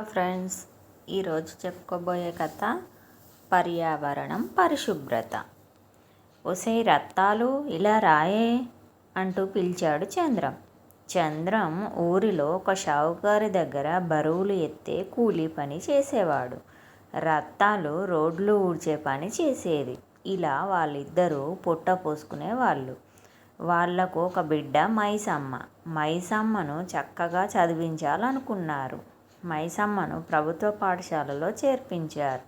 Friends, ఈరోజు చెప్పుకోబోయే కథ పర్యావరణం పరిశుభ్రత. ఒసే రత్తాలు, ఇలా రాయే అంటూ పిలిచాడు చంద్రం. చంద్రం ఊరిలో ఒక షావుకారి దగ్గర బరువులు ఎత్తే కూలీ పని చేసేవాడు. రత్తాలు రోడ్లు ఊడ్చే పని చేసేది. ఇలా వాళ్ళిద్దరూ పొట్ట పోసుకునేవాళ్ళు. వాళ్లకు ఒక బిడ్డ మైసమ్మ. మైసమ్మను చక్కగా చదివించాలనుకున్నారు. మైసమ్మను ప్రభుత్వ పాఠశాలలో చేర్పించారు.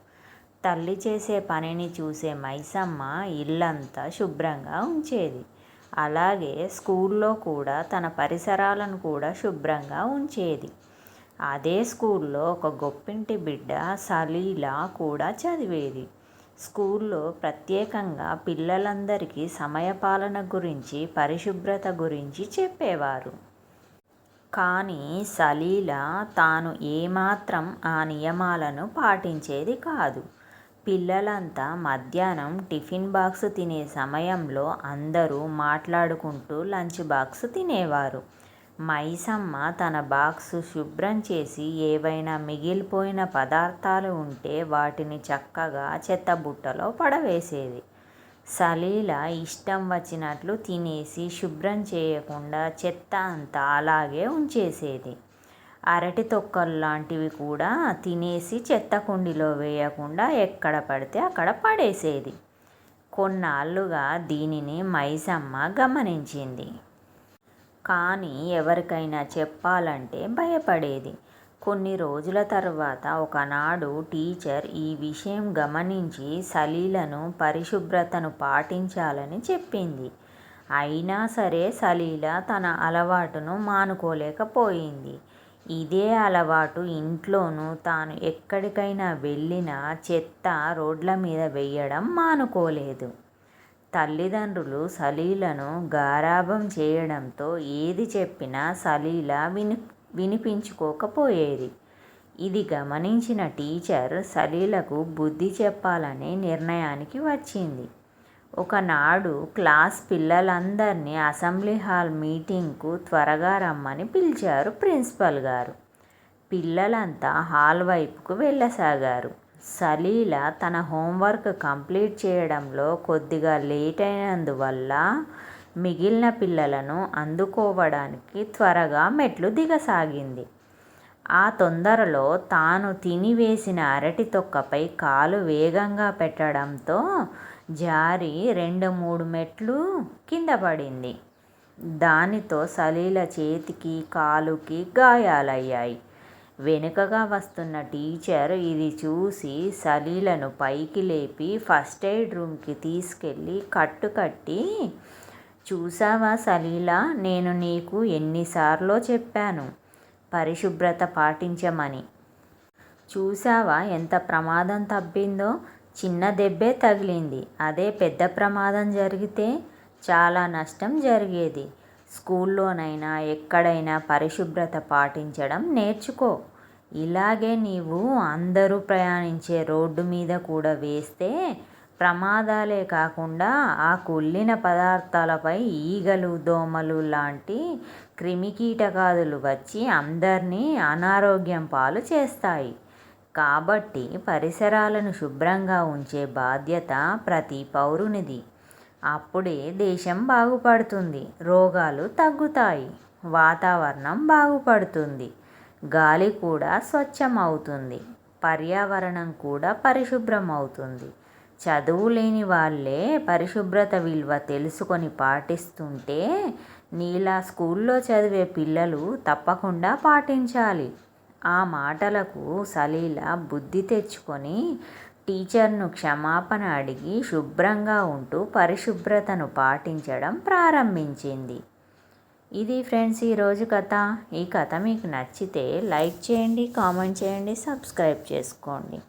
తల్లి చేసే పనిని చూసే మైసమ్మ ఇల్లంతా శుభ్రంగా ఉంచేది. అలాగే స్కూల్లో కూడా తన పరిసరాలను కూడా శుభ్రంగా ఉంచేది. అదే స్కూల్లో ఒక గొప్పింటి బిడ్డ సలీలా కూడా చదివేది. స్కూల్లో ప్రత్యేకంగా పిల్లలందరికీ సమయపాలన గురించి, పరిశుభ్రత గురించి చెప్పేవారు. కానీ సలీలా తాను ఏమాత్రం ఆ నియమాలను పాటించేది కాదు. పిల్లలంతా మధ్యాహ్నం టిఫిన్ బాక్స్ తినే సమయంలో అందరూ మాట్లాడుకుంటూ లంచ్ బాక్స్ తినేవారు. మైసమ్మ తన బాక్స్ శుభ్రం చేసి ఏవైనా మిగిలిపోయిన పదార్థాలు ఉంటే వాటిని చక్కగా చెత్తబుట్టలో పడవేసేది. సలీల ఇష్టం వచ్చినట్లు తినేసి శుభ్రం చేయకుండా చెత్త అంతా అలాగే ఉంచేసేది. అరటి తొక్కల్లాంటివి కూడా తినేసి చెత్త కుండీలో వేయకుండా ఎక్కడ పడితే అక్కడ పడేసేది. కొన్నాళ్ళుగా దీనిని మైసమ్మ గమనించింది. కానీ ఎవరికైనా చెప్పాలంటే భయపడేది. కొన్ని రోజుల తర్వాత ఒకనాడు టీచర్ ఈ విషయం గమనించి సలీలను పరిశుభ్రతను పాటించాలని చెప్పింది. అయినా సరే సలీల తన అలవాటును మానుకోలేకపోయింది. ఇదే అలవాటు ఇంట్లోనూ తాను ఎక్కడికైనా వెళ్ళినా చెత్త రోడ్ల మీద వేయడం మానుకోలేదు. తల్లిదండ్రులు సలీలను గారాబం చేయడంతో ఏది చెప్పినా సలీల వినిపించుకోకపోయేది. ఇది గమనించిన టీచర్ సలీలకు బుద్ధి చెప్పాలనే నిర్ణయానికి వచ్చింది. ఒకనాడు క్లాస్ పిల్లలందరినీ అసెంబ్లీ హాల్ మీటింగ్కు త్వరగా రమ్మని పిలిచారు ప్రిన్సిపల్ గారు. పిల్లలంతా హాల్ వైపుకు వెళ్ళసాగారు. సలీల తన హోంవర్క్ కంప్లీట్ చేయడంలో కొద్దిగా లేట్ అయినందువల్ల మిగిలిన పిల్లలను అందుకోవడానికి త్వరగా మెట్లు దిగసాగింది. ఆ తొందరలో తాను తినివేసిన అరటి తొక్కపై కాలు వేగంగా పెట్టడంతో జారి 2-3 మెట్లు కింద పడింది. దానితో సలీల చేతికి, కాలుకి గాయాలయ్యాయి. వెనుకగా వస్తున్న టీచర్ ఇది చూసి సలీలను పైకి లేపి ఫస్ట్ ఎయిడ్ రూమ్కి తీసుకెళ్ళి కట్టుకట్టి, చూసావా సలీలా, నేను నీకు ఎన్నిసార్లో చెప్పాను పరిశుభ్రత పాటించమని. చూసావా ఎంత ప్రమాదం తప్పిందో. చిన్న దెబ్బే తగిలింది. అదే పెద్ద ప్రమాదం జరిగితే చాలా నష్టం జరిగేది. స్కూల్లోనైనా ఎక్కడైనా పరిశుభ్రత పాటించడం నేర్చుకో. ఇలాగే నీవు అందరూ ప్రయాణించే రోడ్డు మీద కూడా వేస్తే ప్రమాదాలే కాకుండా ఆ కుళ్ళిన పదార్థాలపై ఈగలు, దోమలు లాంటి క్రిమికీటకాదులు వచ్చి అందరినీ అనారోగ్యం పాలు చేస్తాయి. కాబట్టి పరిసరాలను శుభ్రంగా ఉంచే బాధ్యత ప్రతి పౌరునిది. అప్పుడే దేశం బాగుపడుతుంది, రోగాలు తగ్గుతాయి, వాతావరణం బాగుపడుతుంది, గాలి కూడా స్వచ్ఛమవుతుంది, పర్యావరణం కూడా పరిశుభ్రం అవుతుంది. చదువు లేని వాళ్ళే పరిశుభ్రత విలువ తెలుసుకొని పాటిస్తుంటే నీలా స్కూల్లో చదివే పిల్లలు తప్పకుండా పాటించాలి. ఆ మాటలకు సలీల బుద్ధి తెచ్చుకొని టీచర్ను క్షమాపణ అడిగి శుభ్రంగా ఉంటూ పరిశుభ్రతను పాటించడం ప్రారంభించింది. ఇది ఫ్రెండ్స్ ఈరోజు కథ. ఈ కథ మీకు నచ్చితే లైక్ చేయండి, కామెంట్ చేయండి, సబ్స్క్రైబ్ చేసుకోండి.